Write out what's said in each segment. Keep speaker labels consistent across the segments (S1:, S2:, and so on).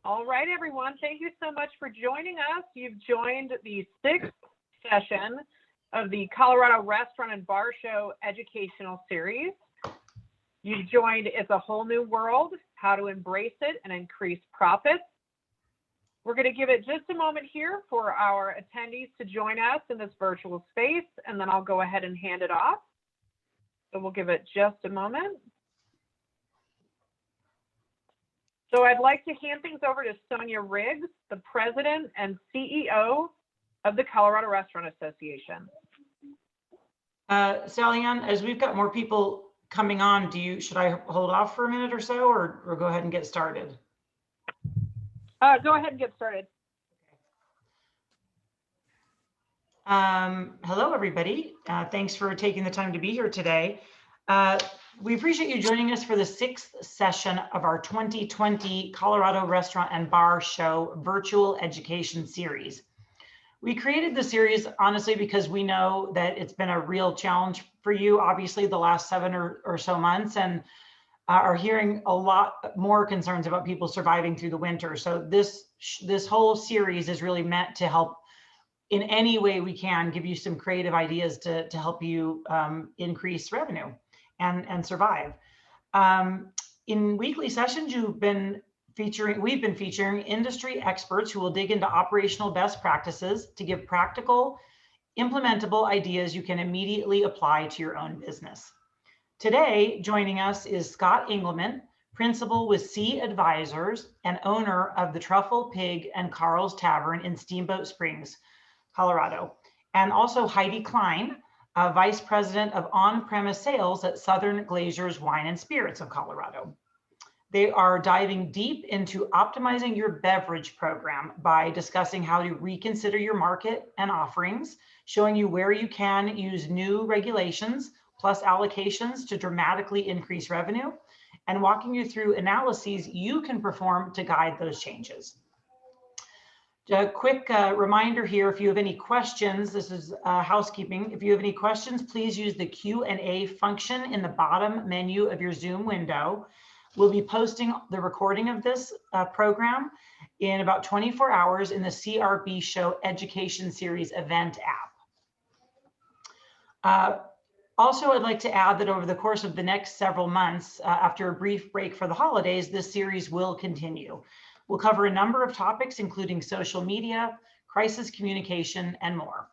S1: All right, everyone. Thank you so much for joining us. You've joined the 6th session of the Colorado Restaurant and Bar Show educational series. You've joined It's a Whole New World, How to Embrace It and Increase Profits. We're going to give it just a moment here for our attendees to join us in this virtual space, and then I'll go ahead and hand it off. So we'll give it just a moment. So I'd like to hand things over to Sonia Riggs, the President and CEO of the Colorado Restaurant Association.
S2: Sally Ann, as we've got more people coming on, should I hold off for a minute or so, or go ahead and get started?
S1: Go ahead and get started.
S2: Hello, everybody. Thanks for taking the time to be here today. We appreciate you joining us for the 6th session of our 2020 Colorado Restaurant and Bar Show virtual education series. We created the series, honestly, because we know that it's been a real challenge for you, obviously, the last 7 or so months, and are hearing a lot more concerns about people surviving through the winter. So this whole series is really meant to help in any way we can, give you some creative ideas to help you increase revenue and survive. In weekly sessions, we've been featuring industry experts who will dig into operational best practices to give practical, implementable ideas you can immediately apply to your own business. Today, joining us is Scott Engelman, principal with C Advisors and owner of the Truffle Pig and Carl's Tavern in Steamboat Springs, Colorado, and also Heidi Klein, Vice President of On-Premise Sales at Southern Glazers Wine and Spirits of Colorado. They are diving deep into optimizing your beverage program by discussing how to reconsider your market and offerings, showing you where you can use new regulations plus allocations to dramatically increase revenue, and walking you through analyses you can perform to guide those changes. A quick reminder here, if you have any questions, this is housekeeping. If you have any questions, please use the Q&A function in the bottom menu of your Zoom window. We'll be posting the recording of this program in about 24 hours in the CRB Show Education Series event app. Also, I'd like to add that over the course of the next several months, after a brief break for the holidays, this series will continue. We'll cover a number of topics, including social media, crisis communication, and more.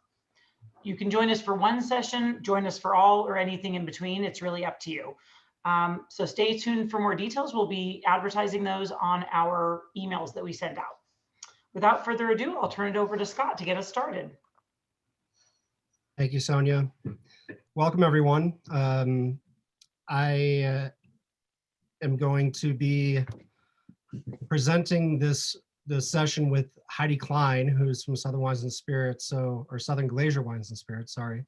S2: You can join us for one session, join us for all, or anything in between. It's really up to you. So stay tuned for more details. We'll be advertising those on our emails that we send out. Without further ado, I'll turn it over to Scott to get us started.
S3: Thank you, Sonia. Welcome, everyone. I am going to be presenting this session with Heidi Klein, who's from Southern Wines and Spirits, or Southern Glazier Wines and Spirits, sorry.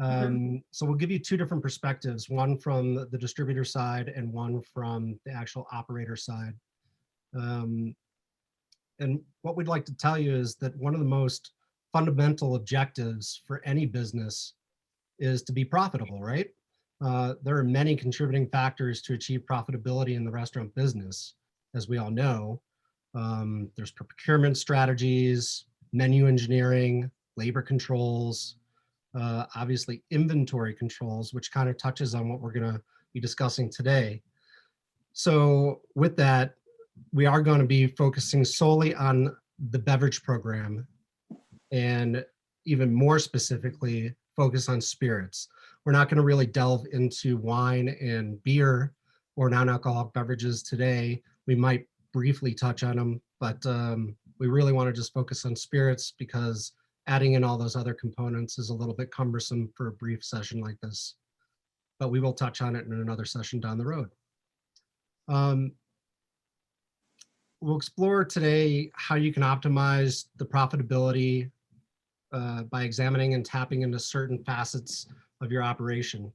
S3: So we'll give you 2 different perspectives, one from the distributor side and one from the actual operator side. And what we'd like to tell you is that one of the most fundamental objectives for any business is to be profitable, right? There are many contributing factors to achieve profitability in the restaurant business, as we all know. There's procurement strategies, menu engineering, labor controls, obviously inventory controls, which kind of touches on what we're going to be discussing today. So with that, we are going to be focusing solely on the beverage program, and even more specifically, focus on spirits. We're not going to really delve into wine and beer or non-alcoholic beverages today. We might briefly touch on them, but we really want to just focus on spirits because adding in all those other components is a little bit cumbersome for a brief session like this. But we will touch on it in another session down the road. We'll explore today how you can optimize the profitability by examining and tapping into certain facets of your operation.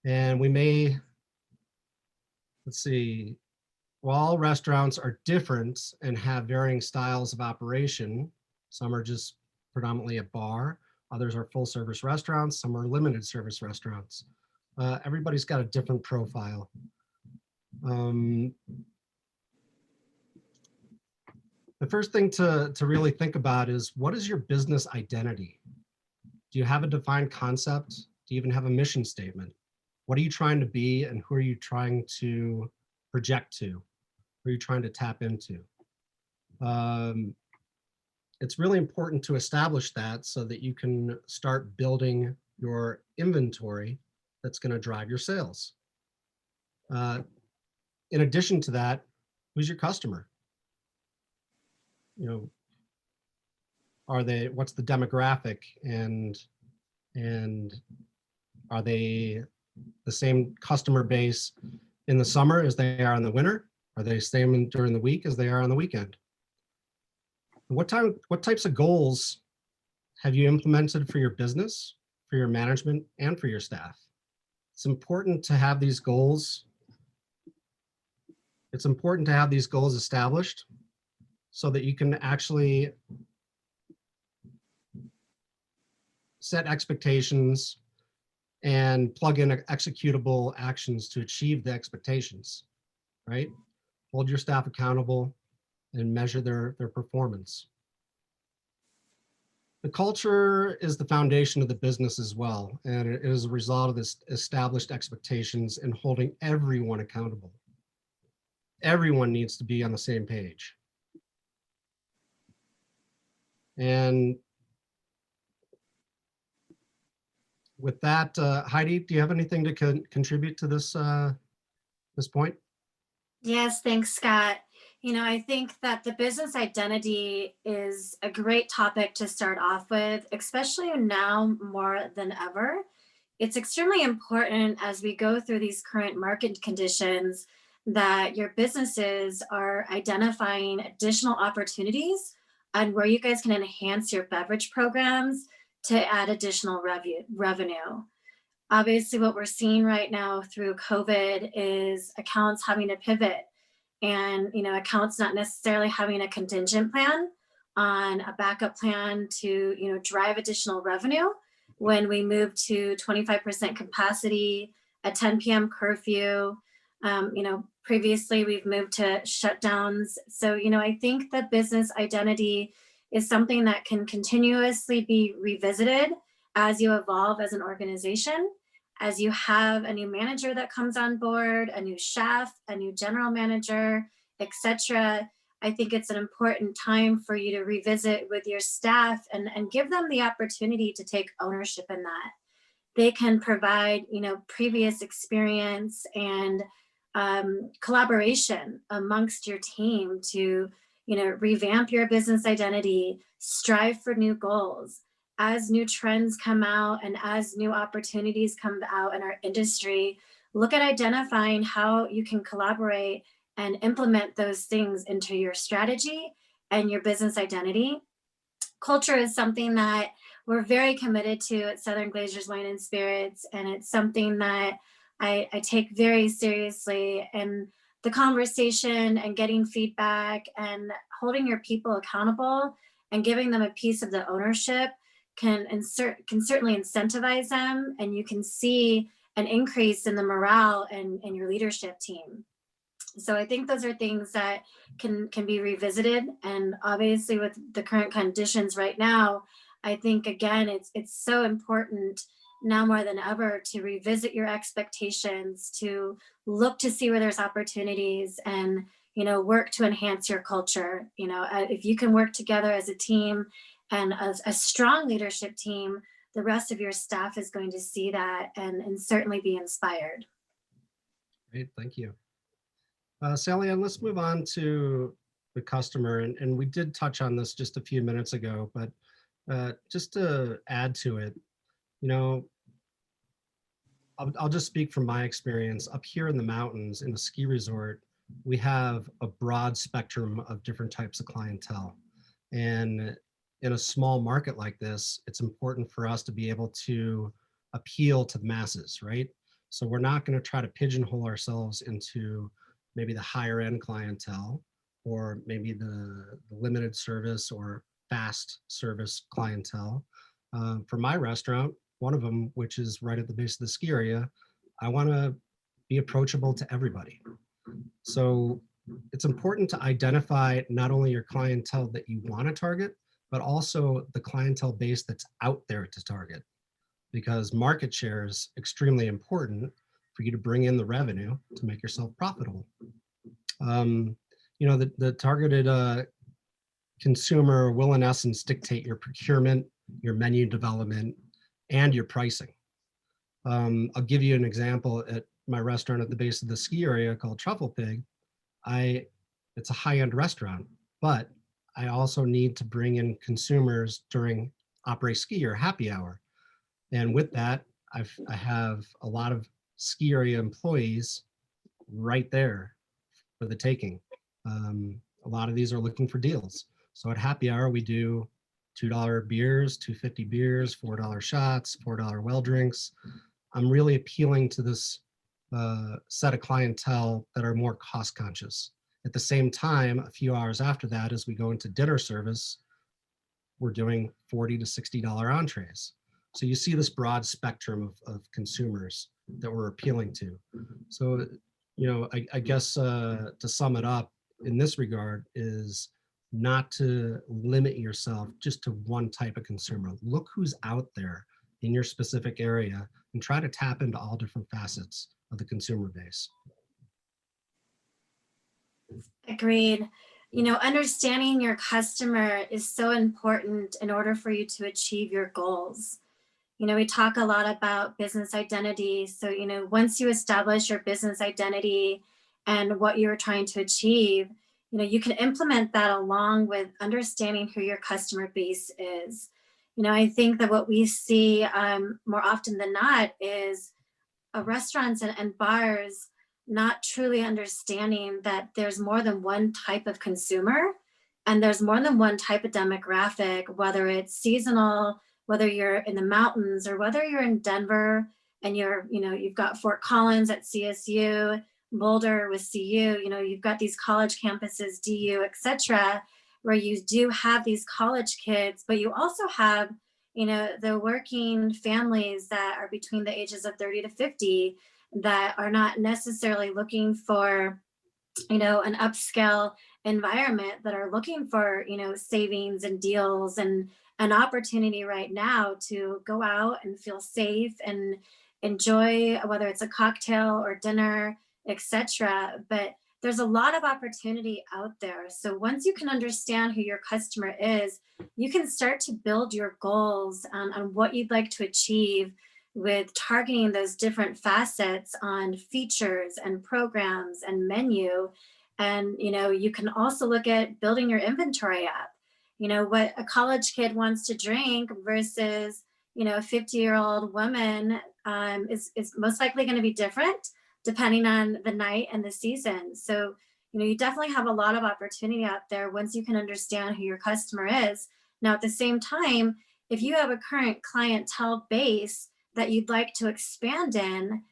S3: And we may, let's see, while all restaurants are different and have varying styles of operation, some are just predominantly a bar, others are full service restaurants, some are limited service restaurants. Everybody's got a different profile. the first thing to really think about is, what is your business identity? Do you have a defined concept? Do you even have a mission statement? What are you trying to be, and who are you trying to project to? Who are you trying to tap into? It's really important to establish that so that you can start building your inventory that's going to drive your sales. In addition to that, who's your customer? You know, what's the demographic, and are they the same customer base in the summer as they are in the winter? Are they the same during the week as they are on the weekend? What types of goals have you implemented for your business, for your management, and for your staff? It's important to have these goals. It's important to have these goals established so that you can actually set expectations and plug in executable actions to achieve the expectations, right? Hold your staff accountable and measure their performance. The culture is the foundation of the business as well, and it is a result of this established expectations and holding everyone accountable. Everyone needs to be on the same page. And with that, Heidi, do you have anything to contribute to this this point?
S4: Yes, thanks, Scott. I think that the business identity is a great topic to start off with, especially now more than ever. It's extremely important as we go through these current market conditions that your businesses are identifying additional opportunities and where you guys can enhance your beverage programs to add additional revenue. Obviously, what we're seeing right now through COVID is accounts having to pivot, and accounts not necessarily having a contingent plan on a backup plan to drive additional revenue. When we move to 25% capacity, a 10 p.m. curfew, previously we've moved to shutdowns. So I think that business identity is something that can continuously be revisited as you evolve as an organization, as you have a new manager that comes on board, a new chef, a new general manager, etc. I think it's an important time for you to revisit with your staff and give them the opportunity to take ownership in that. They can provide, previous experience and collaboration amongst your team to, revamp your business identity, strive for new goals. As new trends come out and as new opportunities come out in our industry, look at identifying how you can collaborate and implement those things into your strategy and your business identity. Culture is something that we're very committed to at Southern Glazers Wine and Spirits, and it's something that I take very seriously. And the conversation and getting feedback and holding your people accountable and giving them a piece of the ownership can certainly incentivize them, and you can see an increase in the morale and your leadership team. So I think those are things that can be revisited. And obviously with the current conditions right now, I think again, it's so important now more than ever to revisit your expectations, to look to see where there's opportunities and, work to enhance your culture. If you can work together as a team and as a strong leadership team, the rest of your staff is going to see that and certainly be inspired.
S3: Great, thank you. Sally Ann, let's move on to the customer. And we did touch on this just a few minutes ago, but just to add to it, I'll just speak from my experience. Up here in the mountains, in the ski resort, we have a broad spectrum of different types of clientele. And in a small market like this, it's important for us to be able to appeal to the masses, right? So we're not going to try to pigeonhole ourselves into maybe the higher end clientele, or maybe the limited service or fast service clientele. For my restaurant, one of them, which is right at the base of the ski area, I want to be approachable to everybody. So it's important to identify not only your clientele that you want to target, but also the clientele base that's out there to target, because market share is extremely important for you to bring in the revenue to make yourself profitable. The targeted consumer will in essence dictate your procurement, your menu development, and your pricing. I'll give you an example. At my restaurant at the base of the ski area called Truffle Pig, it's a high-end restaurant, but I also need to bring in consumers during après ski or happy hour. And with that, I have a lot of ski area employees right there for the taking. A lot of these are looking for deals. So at happy hour, we do $2 beers, $2.50 beers, $4 shots, $4 well drinks. I'm really appealing to this set of clientele that are more cost conscious. At the same time, a few hours after that, as we go into dinner service, we're doing $40 to $60 entrees. So you see this broad spectrum of consumers that we're appealing to. So, I guess to sum it up in this regard is not to limit yourself just to one type of consumer. Look who's out there in your specific area and try to tap into all different facets of the consumer base.
S4: Agreed. Understanding your customer is so important in order for you to achieve your goals. We talk a lot about business identity. So, once you establish your business identity and what you're trying to achieve, you can implement that along with understanding who your customer base is. I think that what we see more often than not is restaurants and bars not truly understanding that there's more than one type of consumer and there's more than one type of demographic, whether it's seasonal, whether you're in the mountains or whether you're in Denver and you've got Fort Collins at CSU, Boulder with CU, you've got these college campuses, DU, etc., where you do have these college kids, but you also have, the working families that are between the ages of 30 to 50 that are not necessarily looking for, an upscale environment, that are looking for, savings and deals and an opportunity right now to go out and feel safe and enjoy, whether it's a cocktail or dinner, etc. But there's a lot of opportunity out there. So once you can understand who your customer is, you can start to build your goals on what you'd like to achieve with targeting those different facets on features and programs and menu. And, you can also look at building your inventory up. What a college kid wants to drink versus, a 50-year-old woman is most likely going to be different depending on the night and the season. So, you definitely have a lot of opportunity out there once you can understand who your customer is. Now, at the same time, if you have a current clientele base that you'd like to expand in,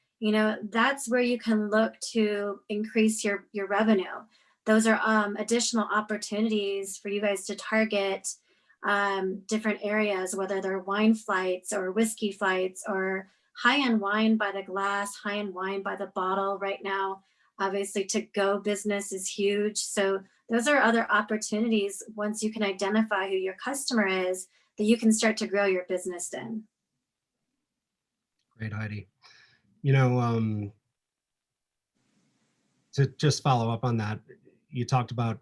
S4: that's where you can look to increase your revenue. Those are additional opportunities for you guys to target different areas, whether they're wine flights or whiskey flights or high-end wine by the glass, high-end wine by the bottle right now. Obviously, to-go business is huge. So those are other opportunities once you can identify who your customer is that you can start to grow your business in.
S3: Great, Heidi. To just follow up on that, you talked about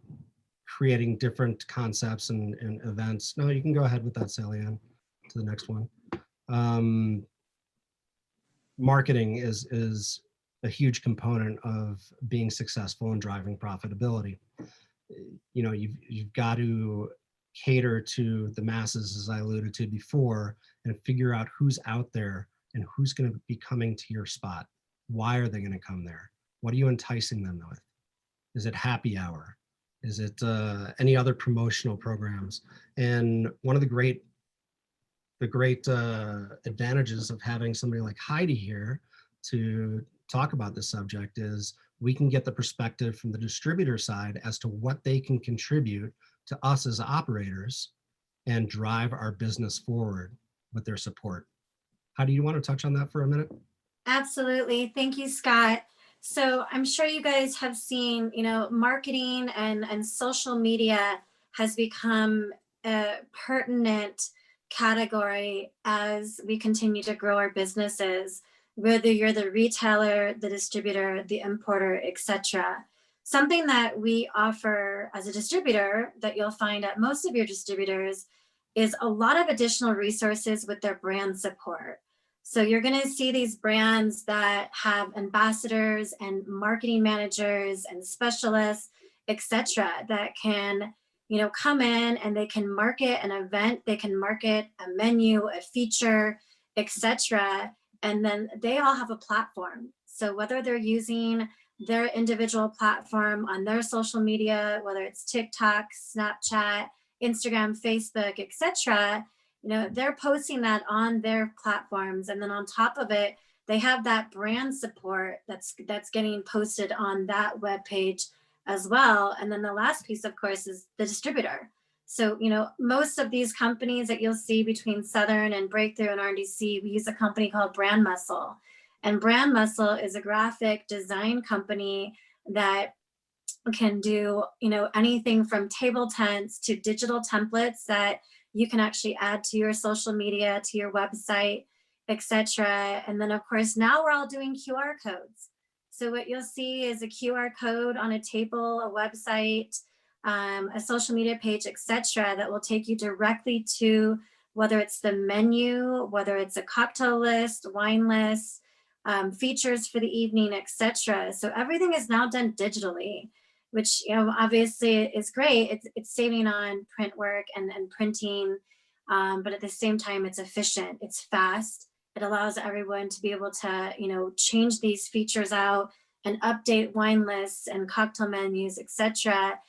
S3: creating different concepts and events. No, you can go ahead with that, Sally-Ann, to the next one. Marketing is a huge component of being successful and driving profitability. You've got to cater to the masses, as I alluded to before, and figure out who's out there and who's going to be coming to your spot. Why are they going to come there? What are you enticing them with? Is it happy hour? Is it any other promotional programs? And one of the great advantages of having somebody like Heidi here to talk about this subject is we can get the perspective from the distributor side as to what they can contribute to us as operators and drive our business forward with their support. Heidi, you want to touch on that for a minute?
S4: Absolutely. Thank you, Scott. So I'm sure you guys have seen, marketing and social media has become a pertinent category as we continue to grow our businesses, whether you're the retailer, the distributor, the importer, etc. Something that we offer as a distributor that you'll find at most of your distributors is a lot of additional resources with their brand support. So you're going to see these brands that have ambassadors and marketing managers and specialists, etc., that can, come in and they can market an event, they can market a menu, a feature, etc., and then they all have a platform. So whether they're using their individual platform on their social media, whether it's TikTok, Snapchat, Instagram, Facebook, etc., they're posting that on their platforms, and then on top of it they have that brand support that's getting posted on that web page as well. And then the last piece, of course, is the distributor. So most of these companies that you'll see between Southern and Breakthrough and RNDC, we use a company called Brand Muscle, and Brand Muscle is a graphic design company that can do anything from table tents to digital templates that you can actually add to your social media, to your website, etc. And then of course now we're all doing QR codes. So what you'll see is a QR code on a table, a website, a social media page, etc., that will take you directly to whether it's the menu, whether it's a cocktail list, wine list, features for the evening, etc. So everything is now done digitally, which obviously is great. It's saving on print work and printing, but at the same time it's efficient, it's fast. It allows everyone to be able to change these features out and update wine lists and cocktail menus, etc.,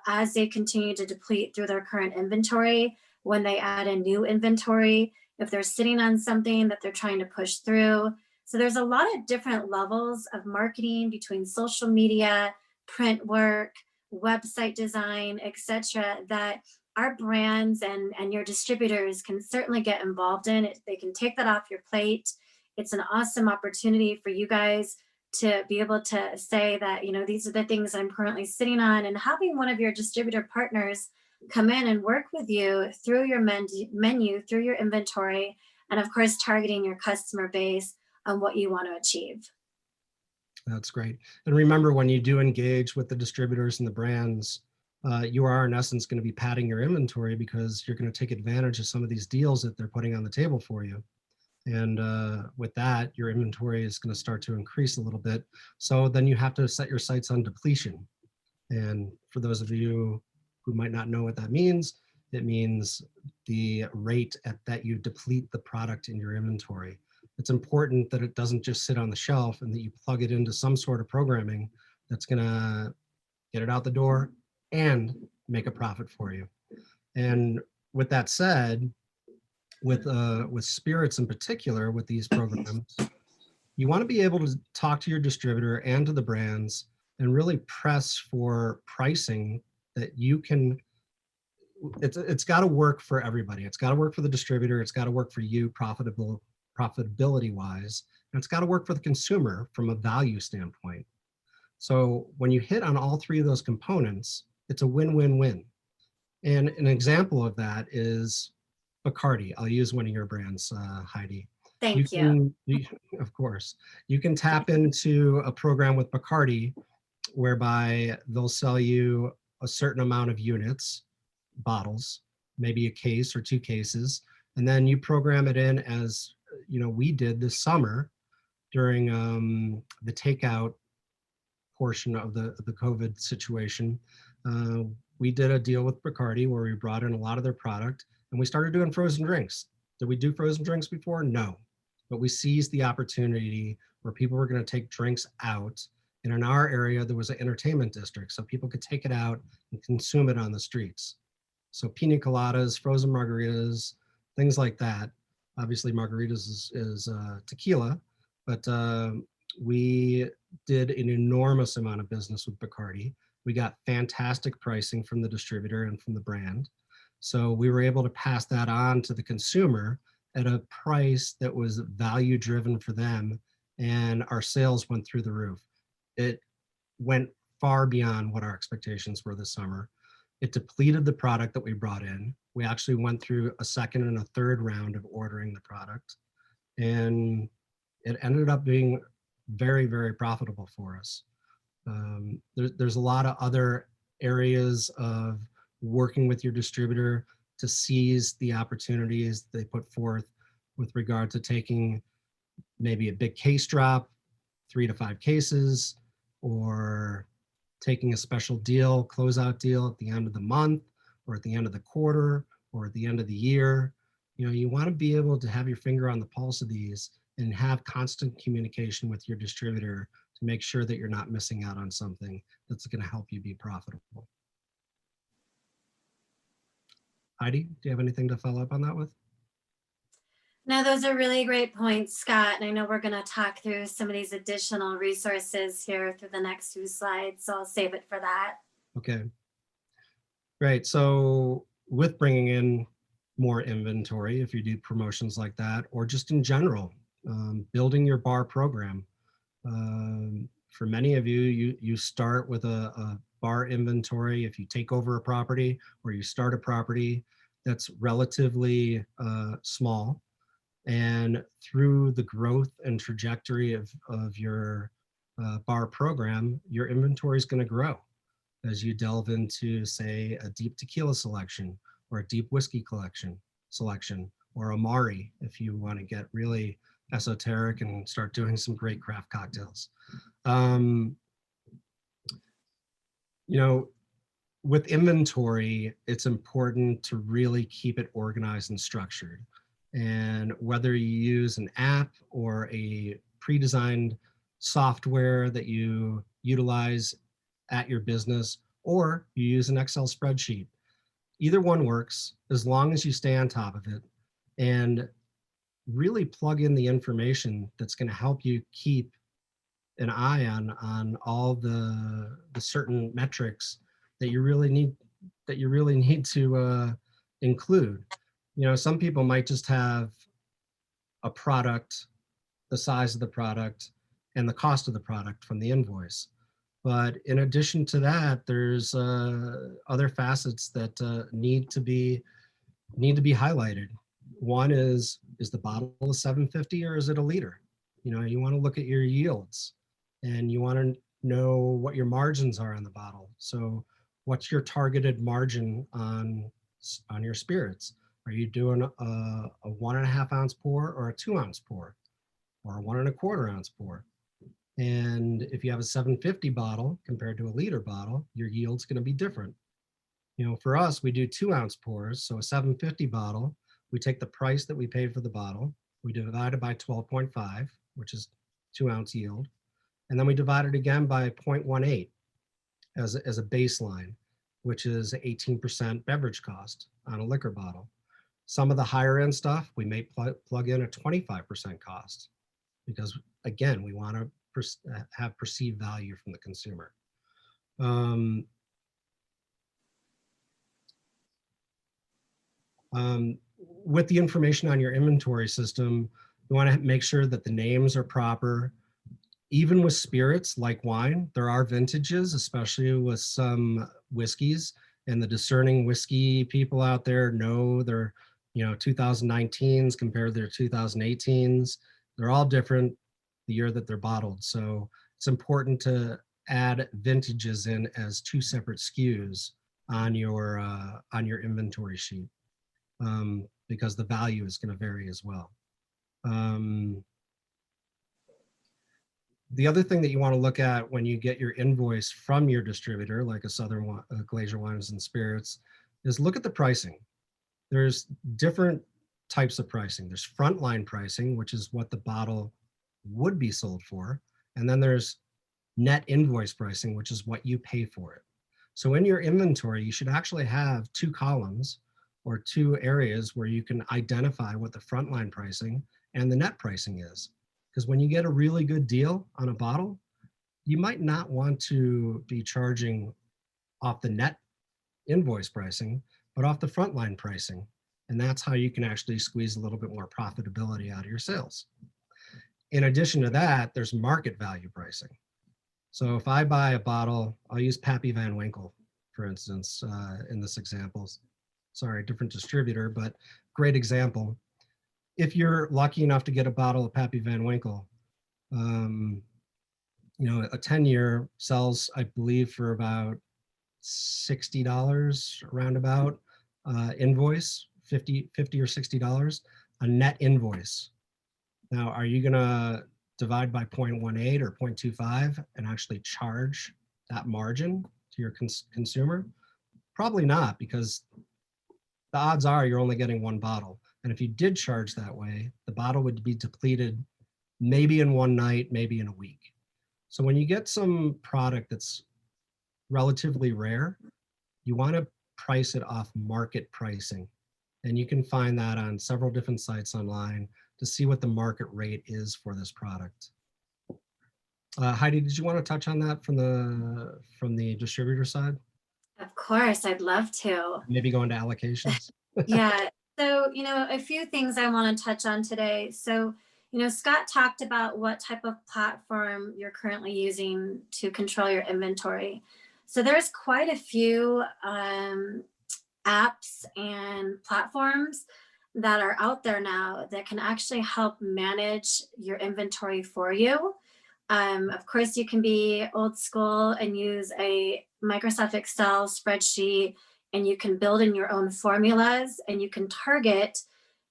S4: as they continue to deplete through their current inventory. When they add a new inventory, if they're sitting on something that they're trying to push through. So there's a lot of different levels of marketing between social media, print work, website design, etc., that our brands and your distributors can certainly get involved in. They can take that off your plate. It's an awesome opportunity for you guys to be able to say that, these are the things that I'm currently sitting on, and having one of your distributor partners come in and work with you through your menu, through your inventory, and of course, targeting your customer base on what you want to achieve.
S3: That's great. And remember, when you do engage with the distributors and the brands, you are in essence going to be padding your inventory, because you're going to take advantage of some of these deals that they're putting on the table for you. And with that, your inventory is going to start to increase a little bit. So then you have to set your sights on depletion. And for those of you who might not know what that means, it means the rate that you deplete the product in your inventory. It's important that it doesn't just sit on the shelf, and that you plug it into some sort of programming that's going to get it out the door and make a profit for you. And with that said, with spirits in particular, with these programs, you want to be able to talk to your distributor and to the brands and really press for pricing that you can. It's got to work for everybody. It's got to work for the distributor. It's got to work for you profitability wise, and it's got to work for the consumer from a value standpoint. So when you hit on all three of those components, it's a win-win-win. And an example of that is Bacardi. I'll use one of your brands, Heidi.
S4: Thank you.
S3: Of course, you can tap into a program with Bacardi whereby they'll sell you a certain amount of units, bottles, maybe a case or 2 cases, and then you program it in as we did this summer during the takeout portion of the COVID situation. We did a deal with Bacardi where we brought in a lot of their product, and we started doing frozen drinks. Did we do frozen drinks before? No, but we seized the opportunity where people were going to take drinks out. And in our area, there was an entertainment district, so people could take it out and consume it on the streets. So pina coladas, frozen margaritas, things like that. Obviously, margaritas is tequila, but we did an enormous amount of business with Bacardi. We got fantastic pricing from the distributor and from the brand. So we were able to pass that on to the consumer at a price that was value driven for them, and our sales went through the roof. it went far beyond what our expectations were this summer. It depleted the product that we brought in. We actually went through a second and a third round of ordering the product, and it ended up being very, very profitable for us. There's a lot of other areas of working with your distributor to seize the opportunities they put forth with regard to taking maybe a big case drop, 3 to 5 cases, or taking a special deal, closeout deal at the end of the month, or at the end of the quarter, or at the end of the year. You know, you want to be able to have your finger on the pulse of these and have constant communication with your distributor to make sure that you're not missing out on something that's going to help you be profitable. Heidi, do you have anything to follow up on that with?
S4: No, those are really great points, Scott. And I know we're going to talk through some of these additional resources here through the next few slides, so I'll save it for that.
S3: Okay, great. So with bringing in more inventory, if you do promotions like that, or just in general, building your bar program. For many of you, you start with a bar inventory. If you take over a property or you start a property that's relatively small, and through the growth and trajectory of your bar program, your inventory is going to grow as you delve into, say, a deep tequila selection or a deep whiskey selection, or a Mari if you want to get really esoteric and start doing some great craft cocktails. You know, with inventory, it's important to really keep it organized and structured. And whether you use an app or a pre-designed software that you utilize at your business, or you use an Excel spreadsheet, either one works as long as you stay on top of it and really plug in the information that's going to help you keep an eye on all the certain metrics that you really need to include. You know, some people might just have a product, the size of the product, and the cost of the product from the invoice. But in addition to that, there's other facets that need to be highlighted. One is the bottle a 750 or is it a liter? You know, you want to look at your yields and you want to know what your margins are on the bottle. So what's your targeted margin on your spirits? Are you doing a 1.5 ounce pour or a 2 ounce pour or a 1.25 ounce pour? And if you have a 750 bottle compared to a liter bottle, your yield's going to be different. You know, for us, we do 2 ounce pours. So a 750 bottle, we take the price that we paid for the bottle, we divide it by 12.5, which is 2 ounce yield. And then we divide it again by 0.18 as a baseline, which is 18% beverage cost on a liquor bottle. Some of the higher end stuff, we may plug in a 25% cost because, again, we want to have perceived value from the consumer. With the information on your inventory system, you want to make sure that the names are proper. Even with spirits like wine, there are vintages, especially with some whiskeys, and the discerning whiskey people out there know their, 2019s compared to their 2018s. They're all different the year that they're bottled. So it's important to add vintages in as 2 separate SKUs on your inventory sheet, because the value is going to vary as well. The other thing that you want to look at when you get your invoice from your distributor, like a Southern Glacier Wines and Spirits, is look at the pricing. There's different types of pricing. There's frontline pricing, which is what the bottle would be sold for. And then there's net invoice pricing, which is what you pay for it. So in your inventory, you should actually have 2 columns or 2 areas where you can identify what the frontline pricing and the net pricing is. Because when you get a really good deal on a bottle, you might not want to be charging off the net invoice pricing, but off the frontline pricing. And that's how you can actually squeeze a little bit more profitability out of your sales. In addition to that, there's market value pricing. So if I buy a bottle, I'll use Pappy Van Winkle, for instance, in this example. Sorry, different distributor, but great example. If you're lucky enough to get a bottle of Pappy Van Winkle, you know, a 10-year sells, I believe, for about $60 roundabout, invoice, 50 or $60, a net invoice. Now, are you gonna divide by 0.18 or 0.25 and actually charge that margin to your consumer? Probably not, because the odds are you're only getting one bottle. And if you did charge that way, the bottle would be depleted maybe in one night, maybe in a week. So when you get some product that's relatively rare, you want to price it off market pricing. And you can find that on several different sites online to see what the market rate is for this product. Heidi, did you want to touch on that from the distributor side?
S4: Of course, I'd love to.
S3: Maybe go into allocations?
S4: Yeah. So, a few things I want to touch on today. So, Scott talked about what type of platform you're currently using to control your inventory. So there's quite a few apps and platforms that are out there now that can actually help manage your inventory for you. Of course, you can be old school and use a Microsoft Excel spreadsheet, and you can build in your own formulas, and you can target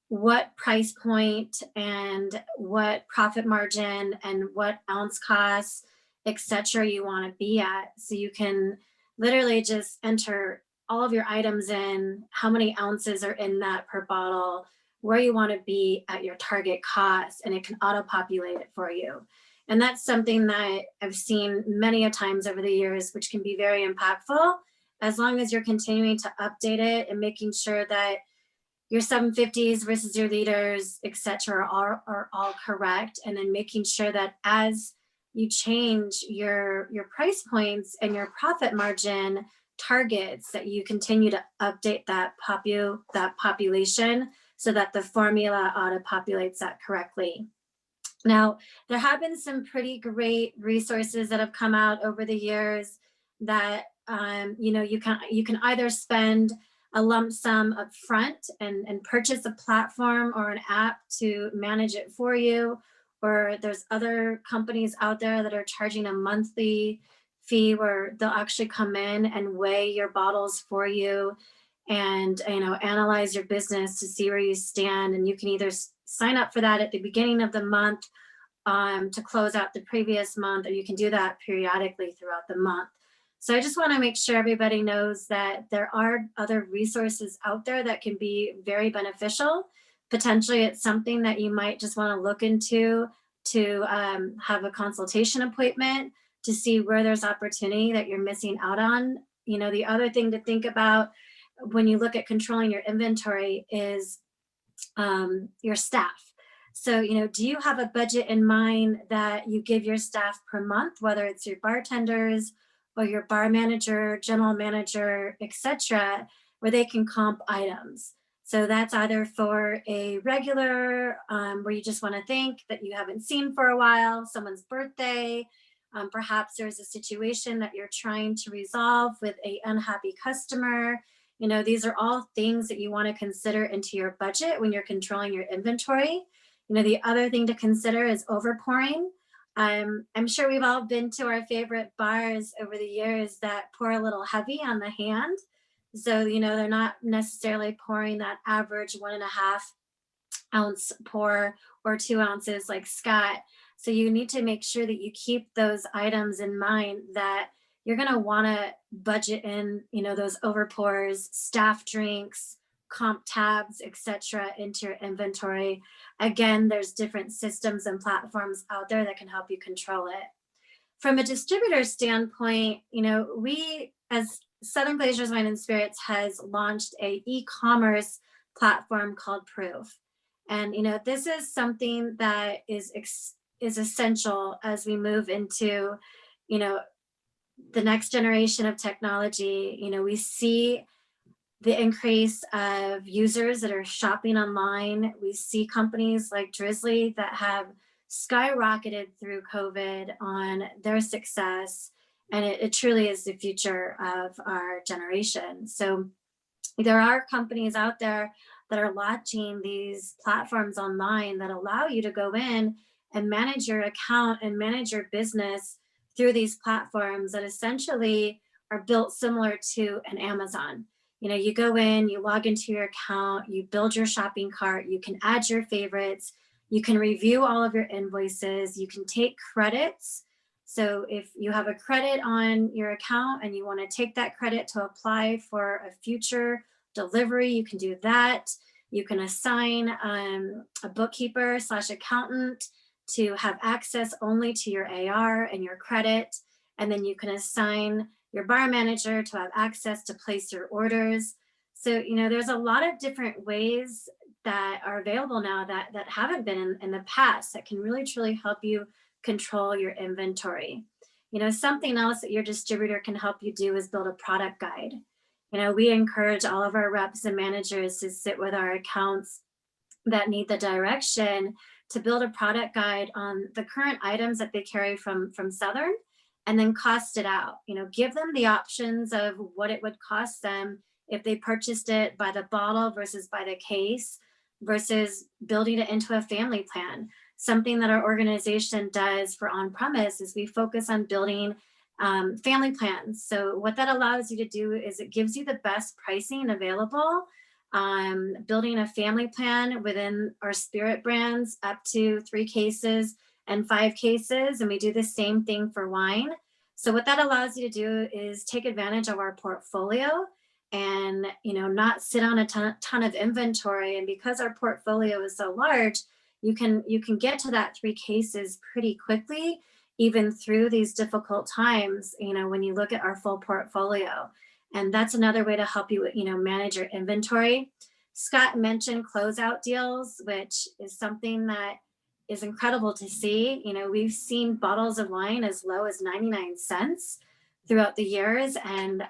S4: what price point and what profit margin and what ounce costs, etc. you want to be at. So you can literally just enter all of your items in, how many ounces are in that per bottle, where you want to be at your target cost, and it can auto-populate it for you. And that's something that I've seen many a times over the years, which can be very impactful, as long as you're continuing to update it and making sure that your 750s versus your liters, et cetera, are all correct. And then making sure that as you change your price points and your profit margin targets, that you continue to update that population so that the formula auto-populates that correctly. Now, there have been some pretty great resources that have come out over the years that you can either spend a lump sum up front and purchase a platform or an app to manage it for you, or there's other companies out there that are charging a monthly fee where they'll actually come in and weigh your bottles for you and analyze your business to see where you stand. And you can either sign up for that at the beginning of the month to close out the previous month, or you can do that periodically throughout the month. So I just want to make sure everybody knows that there are other resources out there that can be very beneficial. Potentially it's something that you might just want to look into to have a consultation appointment to see where there's opportunity that you're missing out on. The other thing to think about when you look at controlling your inventory is your staff. So, do you have a budget in mind that you give your staff per month, whether it's your bartenders or your bar manager, general manager, etc., where they can comp items? So that's either for a regular where you just want to thank that you haven't seen for a while, someone's birthday, perhaps there's a situation that you're trying to resolve with an unhappy customer. These are all things that you want to consider into your budget when you're controlling your inventory. The other thing to consider is overpouring. I'm sure we've all been to our favorite bars over the years that pour a little heavy on the hand. So, they're not necessarily pouring that average 1.5 ounce pour or 2 ounces like Scott. So you need to make sure that you keep those items in mind, that you're going to want to budget in, those overpours, staff drinks, comp tabs, etc., into your inventory. Again, there's different systems and platforms out there that can help you control it. From a distributor standpoint, we as Southern Glazers Wine and Spirits has launched a e-commerce platform called Proof. And, this is something that is essential as we move into, the next generation of technology. We see the increase of users that are shopping online. We see companies like Drizzly that have skyrocketed through COVID on their success. And it truly is the future of our generation. So there are companies out there that are launching these platforms online that allow you to go in and manage your account and manage your business through these platforms that essentially are built similar to an Amazon. You know, you go in, you log into your account, you build your shopping cart, you can add your favorites, you can review all of your invoices, you can take credits. So if you have a credit on your account and you want to take that credit to apply for a future delivery, you can do that. You can assign a bookkeeper / accountant to have access only to your AR and your credit. And then you can assign your bar manager to have access to place your orders. So, you know, there's a lot of different ways that are available now that haven't been in the past that can really truly help you control your inventory. You know, something else that your distributor can help you do is build a product guide. You know, we encourage all of our reps and managers to sit with our accounts that need the direction to build a product guide on the current items that they carry from Southern, and then cost it out. You know, give them the options of what it would cost them if they purchased it by the bottle versus by the case versus building it into a family plan. Something that our organization does for on-premise is we focus on building family plans. So what that allows you to do is it gives you the best pricing available. Building a family plan within our spirit brands up to 3 cases and 5 cases. And we do the same thing for wine. So what that allows you to do is take advantage of our portfolio and, you know, not sit on a ton of inventory. And because our portfolio is so large, you can get to that 3 cases pretty quickly, even through these difficult times, you know, when you look at our full portfolio. And that's another way to help you, you know, manage your inventory. Scott mentioned closeout deals, which is something that is incredible to see. You know, we've seen bottles of wine as low as 99 cents throughout the years. And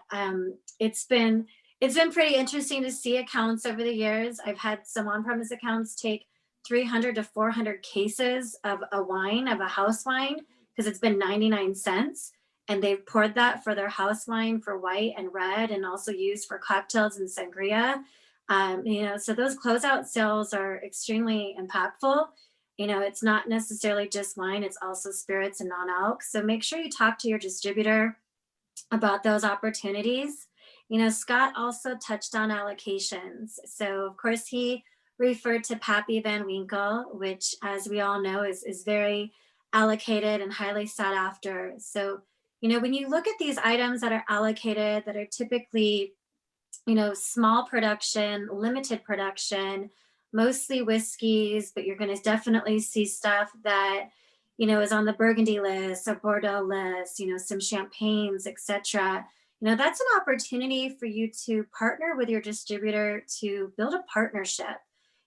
S4: it's been pretty interesting to see accounts over the years. I've had some on-premise accounts take 300 to 400 cases of a wine, of a house wine, because it's been 99 cents. And they've poured that for their house wine for white and red, and also used for cocktails and sangria. You know, so those closeout sales are extremely impactful. You know, it's not necessarily just wine, it's also spirits and non-alc. So make sure you talk to your distributor about those opportunities. You know, Scott also touched on allocations. So of course he referred to Pappy Van Winkle, which, as we all know, is very allocated and highly sought after. So, you know, when you look at these items that are allocated, that are typically, you know, small production, limited production, mostly whiskeys, but you're going to definitely see stuff that, you know, is on the Burgundy list or Bordeaux list, you know, some champagnes, etc. You know, that's an opportunity for you to partner with your distributor to build a partnership.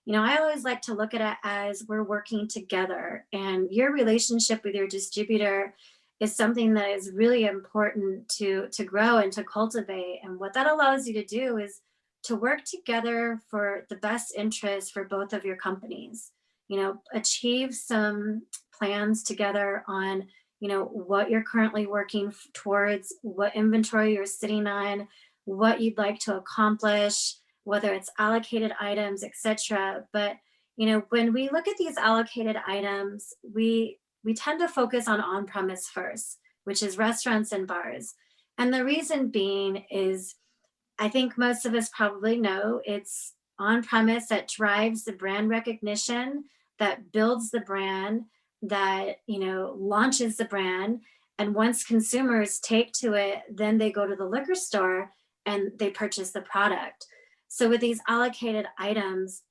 S4: You know, I always like to look at it as we're working together, and your relationship with your distributor is something that is really important to grow and to cultivate. And what that allows you to do is to work together for the best interest for both of your companies. You know, achieve some plans together on, you know, what you're currently working towards, what inventory you're sitting on, what you'd like to accomplish, whether it's allocated items, etc. But, you know, when we look at these allocated items, we tend to focus on premise first, which is restaurants and bars. And the reason being is, I think most of us probably know, it's on premise that drives the brand recognition, that builds the brand, that, you know, launches the brand. And once consumers take to it, then they go to the liquor store and they purchase the product. So with these allocated items,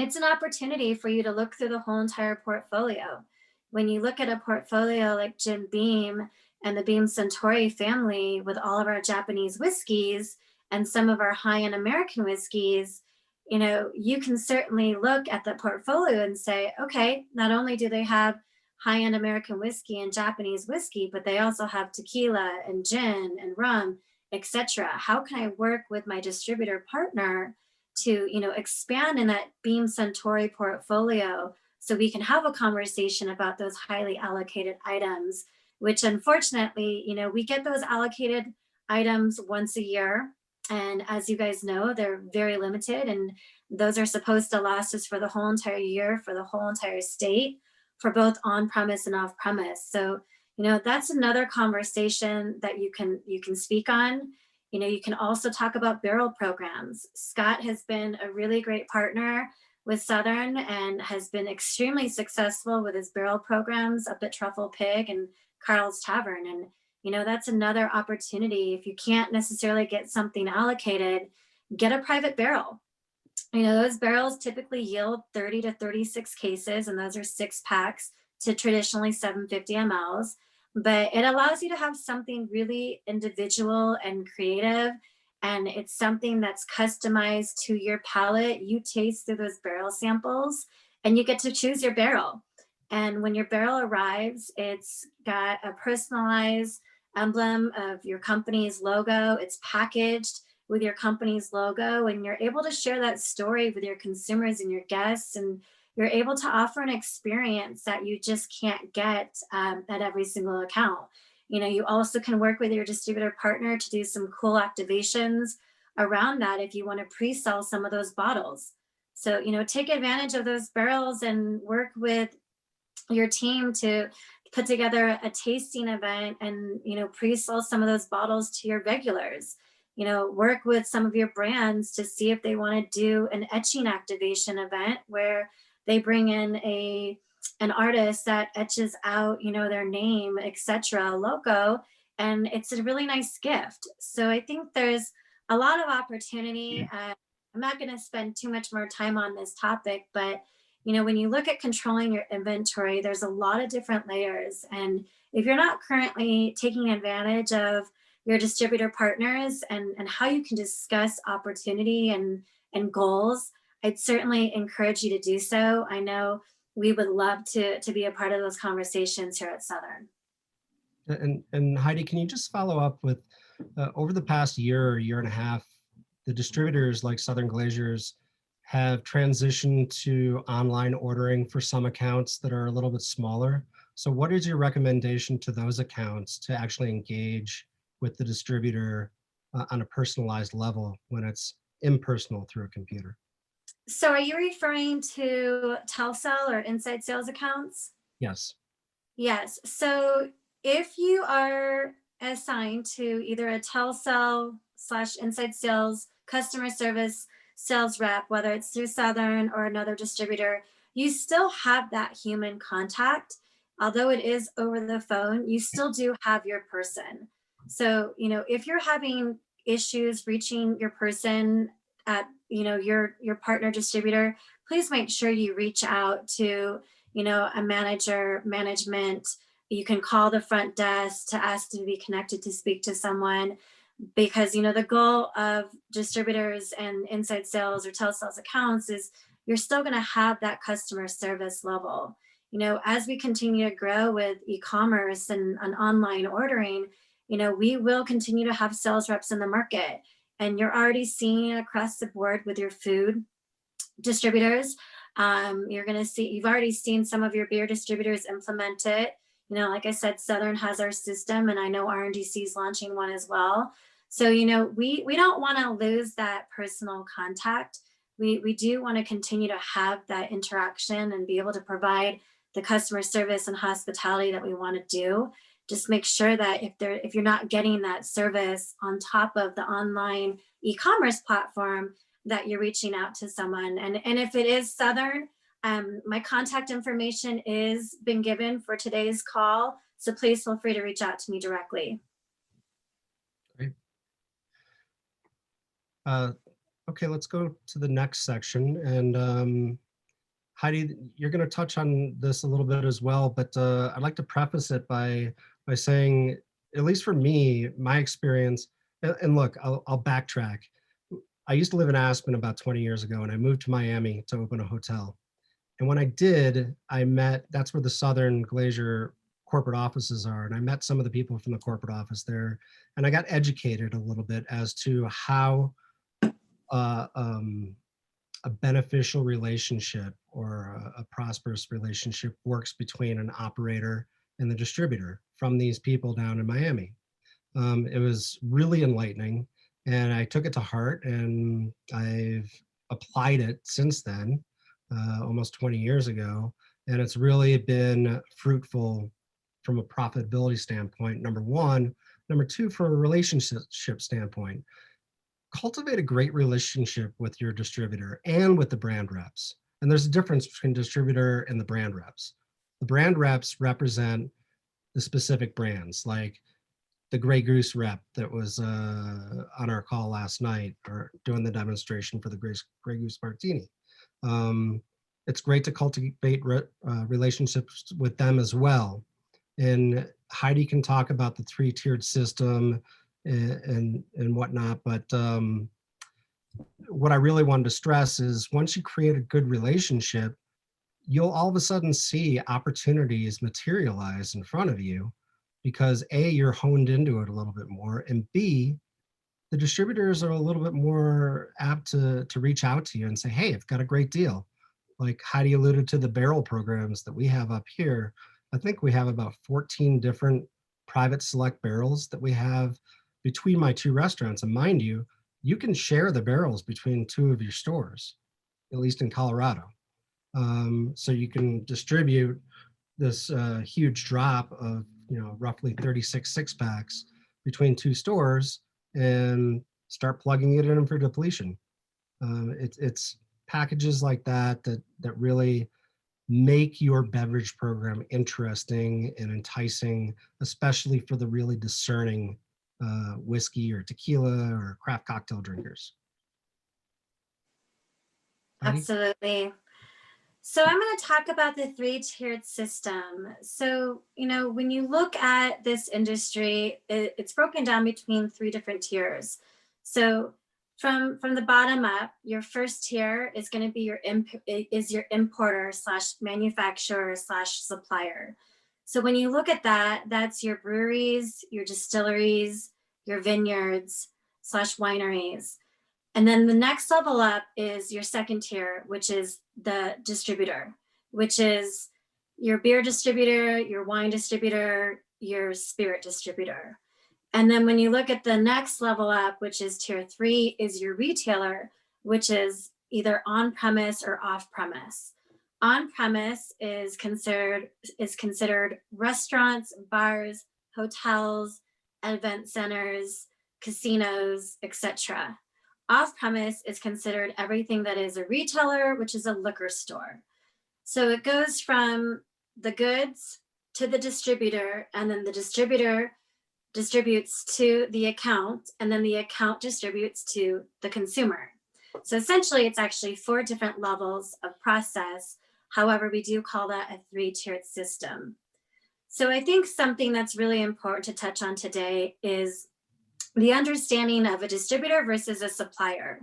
S4: it's an opportunity for you to look through the whole entire portfolio. When you look at a portfolio like Jim Beam and the Beam Suntory family with all of our Japanese whiskeys and some of our high-end American whiskeys, you know, you can certainly look at the portfolio and say, okay, not only do they have high-end American whiskey and Japanese whiskey, but they also have tequila and gin and rum, etc. How can I work with my distributor partner to, you know, expand in that Beam Suntory portfolio so we can have a conversation about those highly allocated items, which unfortunately, we get those allocated items once a year. And as you guys know, they're very limited, and those are supposed to last us for the whole entire year, for the whole entire state, for both on-premise and off-premise. So, that's another conversation that you can speak on. You can also talk about barrel programs. Scott has been a really great partner with Southern and has been extremely successful with his barrel programs up at Truffle Pig and Carl's Tavern. And, that's another opportunity. If you can't necessarily get something allocated, get a private barrel. Those barrels typically yield 30 to 36 cases, and those are 6 packs to traditionally 750 mLs. But it allows you to have something really individual and creative, and it's something that's customized to your palate. You taste through those barrel samples, and you get to choose your barrel. And when your barrel arrives, it's got a personalized emblem of your company's logo. It's packaged with your company's logo, and you're able to share that story with your consumers and your guests, and you're able to offer an experience that you just can't get at every single account. You also can work with your distributor partner to do some cool activations around that if you want to pre-sell some of those bottles. So, take advantage of those barrels and work with your team to put together a tasting event and, pre-sell some of those bottles to your regulars. Work with some of your brands to see if they want to do an etching activation event where they bring in an artist that etches out, their name, etc., logo, and it's a really nice gift. So I think there's a lot of opportunity. I'm not going to spend too much more time on this topic, but when you look at controlling your inventory, there's a lot of different layers. And if you're not currently taking advantage of your distributor partners and how you can discuss opportunity and goals, I'd certainly encourage you to do so. I know we would love to be a part of those conversations here at Southern.
S3: And Heidi, can you just follow up with, over the past year or year and a half, the distributors like Southern Glazers have transitioned to online ordering for some accounts that are a little bit smaller. So what is your recommendation to those accounts to actually engage with the distributor on a personalized level when it's impersonal through a computer?
S4: So are you referring to telesell or inside sales accounts?
S3: Yes.
S4: Yes. So if you are assigned to either a telesell / inside sales customer service sales rep, whether it's through Southern or another distributor, you still have that human contact. Although it is over the phone, you still do have your person. So, if you're having issues reaching your person at, your partner distributor, please make sure you reach out to, a management. You can call the front desk to ask to be connected to speak to someone, because, the goal of distributors and inside sales or telesales accounts is you're still going to have that customer service level. As we continue to grow with e-commerce and online ordering, we will continue to have sales reps in the market. And you're already seeing across the board with your food distributors. You've already seen some of your beer distributors implement it. Like I said, Southern has our system, and I know RNDC is launching one as well. So, we don't want to lose that personal contact. We do want to continue to have that interaction and be able to provide the customer service and hospitality that we want to do. Just make sure that if you're not getting that service on top of the online e-commerce platform, that you're reaching out to someone. And if it is Southern, my contact information is been given for today's call. So please feel free to reach out to me directly.
S3: Great. Okay, let's go to the next section. And Heidi, you're going to touch on this a little bit as well, but I'd like to preface it by saying, at least for me, my experience, and look, I'll backtrack. I used to live in Aspen about 20 years ago, and I moved to Miami to open a hotel. And when I did, that's where the Southern Glazer corporate offices are. And I met some of the people from the corporate office there, and I got educated a little bit as to how a beneficial relationship or a prosperous relationship works between an operator and the distributor from these people down in Miami. It was really enlightening, and I took it to heart, and I've applied it since then, almost 20 years ago, and it's really been fruitful from a profitability standpoint, number one. Number two, from a relationship standpoint, cultivate a great relationship with your distributor and with the brand reps. And there's a difference between distributor and the brand reps. The brand reps represent the specific brands, like the Grey Goose rep that was on our call last night or doing the demonstration for the Grey Goose Martini. It's great to cultivate relationships with them as well. And Heidi can talk about the 3-tiered system and whatnot, but what I really wanted to stress is once you create a good relationship, you'll all of a sudden see opportunities materialize in front of you because A, you're honed into it a little bit more, and B, the distributors are a little bit more apt to reach out to you and say, hey, I've got a great deal. Like Heidi alluded to the barrel programs that we have up here. I think we have about 14 different private select barrels that we have between my 2 restaurants. And mind you, you can share the barrels between 2 of your stores, at least in Colorado. So you can distribute this huge drop of, roughly 36 6-packs between 2 stores and start plugging it in for depletion. It's packages like that really make your beverage program interesting and enticing, especially for the really discerning whiskey or tequila or craft cocktail drinkers. Heidi?
S4: Absolutely. So I'm going to talk about the 3-tiered system. So, when you look at this industry, it's broken down between 3 different tiers. So from the bottom up, your first tier is going to be your importer / manufacturer / supplier. So when you look at that, that's your breweries, your distilleries, your vineyards / wineries. And then the next level up is your second tier, which is the distributor, which is your beer distributor, your wine distributor, your spirit distributor. And then when you look at the next level up, which is tier 3, is your retailer, which is either on premise or off premise. On premise is considered restaurants, bars, hotels, event centers, casinos, etc. Off-premise is considered everything that is a retailer, which is a liquor store. So it goes from the goods to the distributor, and then the distributor distributes to the account, and then the account distributes to the consumer. So essentially, it's actually 4 different levels of process. However, we do call that a 3-tiered system. So I think something that's really important to touch on today is the understanding of a distributor versus a supplier.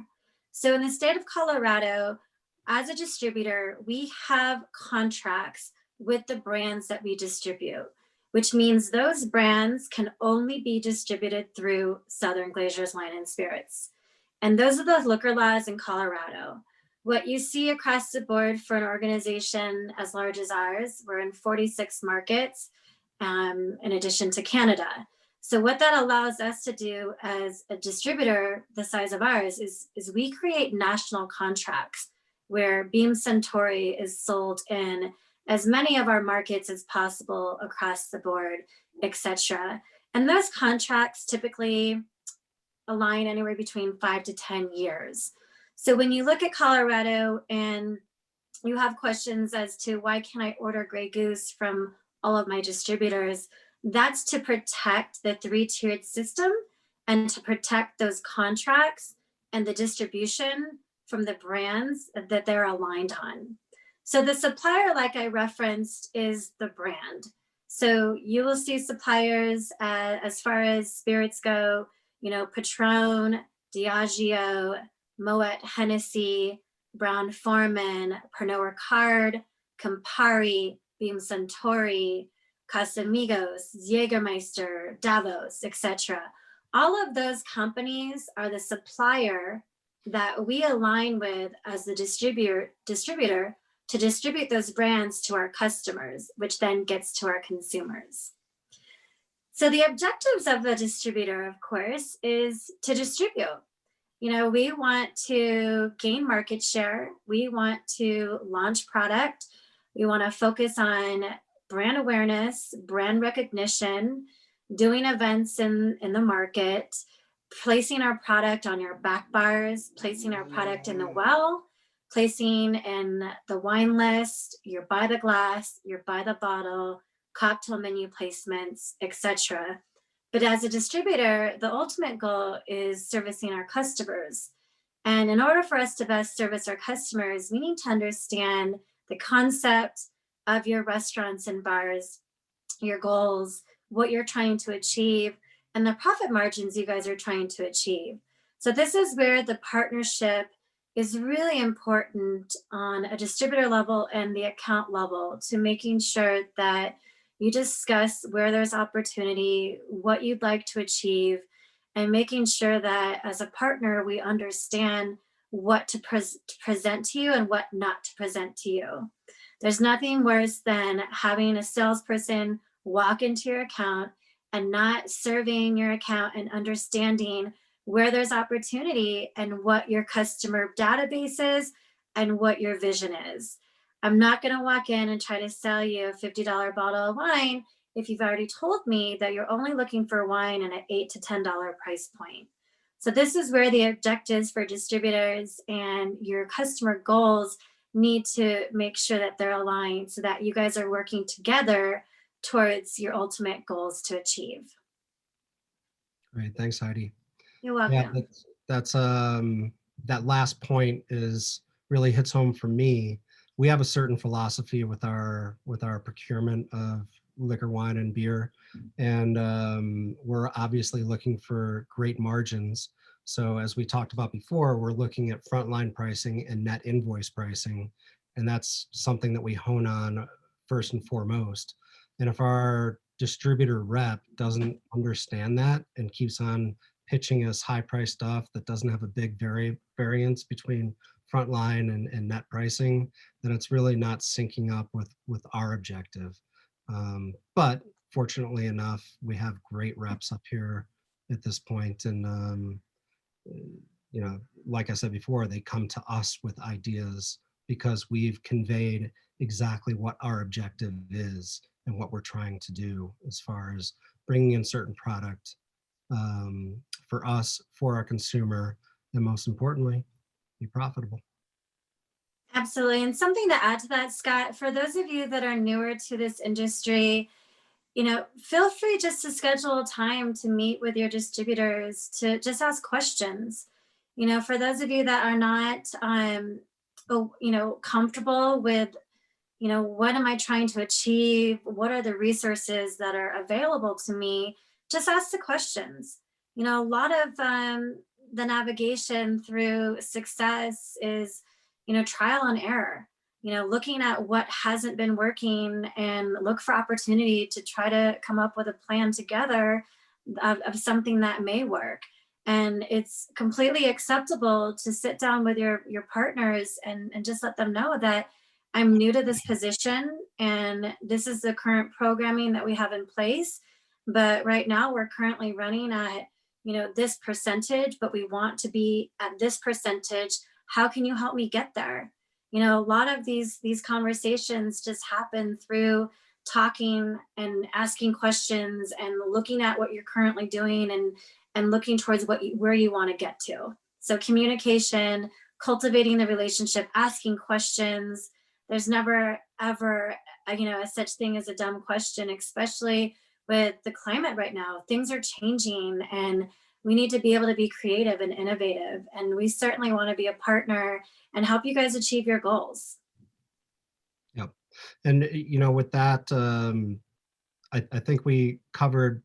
S4: So in the state of Colorado, as a distributor, we have contracts with the brands that we distribute, which means those brands can only be distributed through Southern Glazer's Wine and Spirits. And those are the liquor laws in Colorado. What you see across the board for an organization as large as ours, we're in 46 markets, in addition to Canada. So what that allows us to do as a distributor the size of ours is we create national contracts where Beam Suntory is sold in as many of our markets as possible across the board, etc. And those contracts typically align anywhere between 5 to 10 years. So when you look at Colorado and you have questions as to why can't I order Grey Goose from all of my distributors, that's to protect the 3-tiered system and to protect those contracts and the distribution from the brands that they're aligned on. So the supplier, like I referenced, is the brand. So you will see suppliers as far as spirits go, Patron, Diageo, Moet Hennessy, Brown-Forman, Pernod Ricard, Campari, Beam Suntory, Casamigos, Jägermeister, Davos, etc. All of those companies are the supplier that we align with as the distributor to distribute those brands to our customers, which then gets to our consumers. So the objectives of the distributor, of course, is to distribute. You know, we want to gain market share. We want to launch product. We want to focus on brand awareness, brand recognition, doing events in the market, placing our product on your back bars, placing our product in the well, placing in the wine list, your by the glass, your by the bottle, cocktail menu placements, etc. But as a distributor, the ultimate goal is servicing our customers. And in order for us to best service our customers, we need to understand the concept of your restaurants and bars, your goals, what you're trying to achieve, and the profit margins you guys are trying to achieve. So this is where the partnership is really important on a distributor level and the account level, to making sure that you discuss where there's opportunity, what you'd like to achieve, and making sure that as a partner, we understand what to present to you and what not to present to you. There's nothing worse than having a salesperson walk into your account and not surveying your account and understanding where there's opportunity and what your customer database is and what your vision is. I'm not going to walk in and try to sell you a $50 bottle of wine if you've already told me that you're only looking for wine at an $8 to $10 price point. So this is where the objectives for distributors and your customer goals need to make sure that they're aligned so that you guys are working together towards your ultimate goals to achieve.
S3: Great, thanks, Heidi.
S4: You're welcome.
S3: Yeah, that's that last point is really hits home for me. We have a certain philosophy with our procurement of liquor, wine, and beer, and we're obviously looking for great margins. So as we talked about before, we're looking at frontline pricing and net invoice pricing, and that's something that we hone on first and foremost. And if our distributor rep doesn't understand that and keeps on pitching us high price stuff that doesn't have a big variance between frontline and net pricing, then it's really not syncing up with our objective. But fortunately enough, we have great reps up here at this point, and you know, like I said before, they come to us with ideas because we've conveyed exactly what our objective is and what we're trying to do as far as bringing in certain product for us, for our consumer, and most importantly, be profitable.
S4: Absolutely. And something to add to that, Scott, for those of you that are newer to this industry, you know, feel free just to schedule time to meet with your distributors to just ask questions. You know, for those of you that are not, you know, comfortable with, you know, what am I trying to achieve? What are the resources that are available to me? Just ask the questions. You know, a lot of the navigation through success is, you know, trial and error, you know, looking at what hasn't been working and look for opportunity to try to come up with a plan together of something that may work. And it's completely acceptable to sit down with your partners and just let them know that I'm new to this position and this is the current programming that we have in place. But right now we're currently running at, you know, this percentage, but we want to be at this percentage. How can you help me get there? You know, a lot of these conversations just happen through talking and asking questions and looking at what you're currently doing and looking towards where you want to get to. So communication, cultivating the relationship, asking questions. There's never, ever, you know, a such thing as a dumb question, especially with the climate right now. Things are changing and we need to be able to be creative and innovative. And we certainly want to be a partner and help you guys achieve your goals.
S3: Yep. And, you know, with that, I think we covered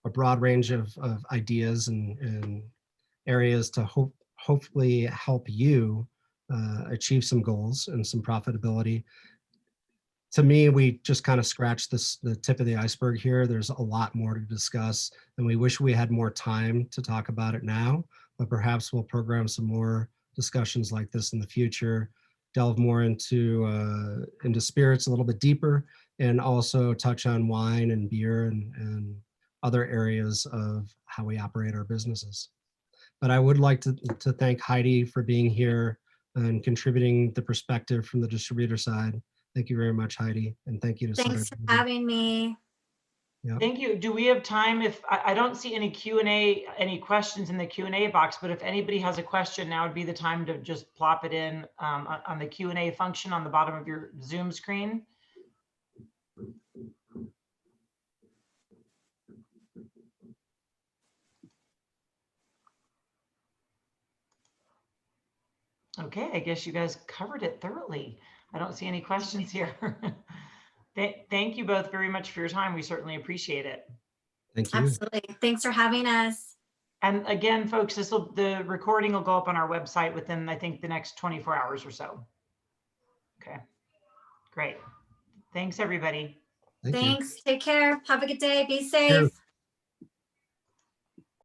S3: a broad range of ideas and areas to hopefully help you achieve some goals and some profitability. To me, we just kind of scratched the tip of the iceberg here. There's a lot more to discuss, and we wish we had more time to talk about it now. but perhaps we'll program some more discussions like this in the future, delve more into spirits a little bit deeper, and also touch on wine and beer and other areas of how we operate our businesses. But I would like to thank Heidi for being here and contributing the perspective from the distributor side. Thank you very much, Heidi. And thank you to
S4: Thanks
S3: Southern
S4: for having me.
S3: Yeah.
S2: Thank you. Do we have time? If I don't see any Q&A, any questions in the Q&A box, but if anybody has a question, now would be the time to just plop it in on the Q&A function on the bottom of your Zoom screen. Okay, I guess you guys covered it thoroughly. I don't see any questions here. Thank you both very much for your time. We certainly appreciate it.
S3: Thank you.
S4: Absolutely. Thanks for having us.
S2: And again, folks, the recording will go up on our website within, I think, the next 24 hours or so. Okay, great. Thanks, everybody.
S3: Thank you.
S4: Thanks. Take care. Have a good day. Be safe.
S3: Cheers.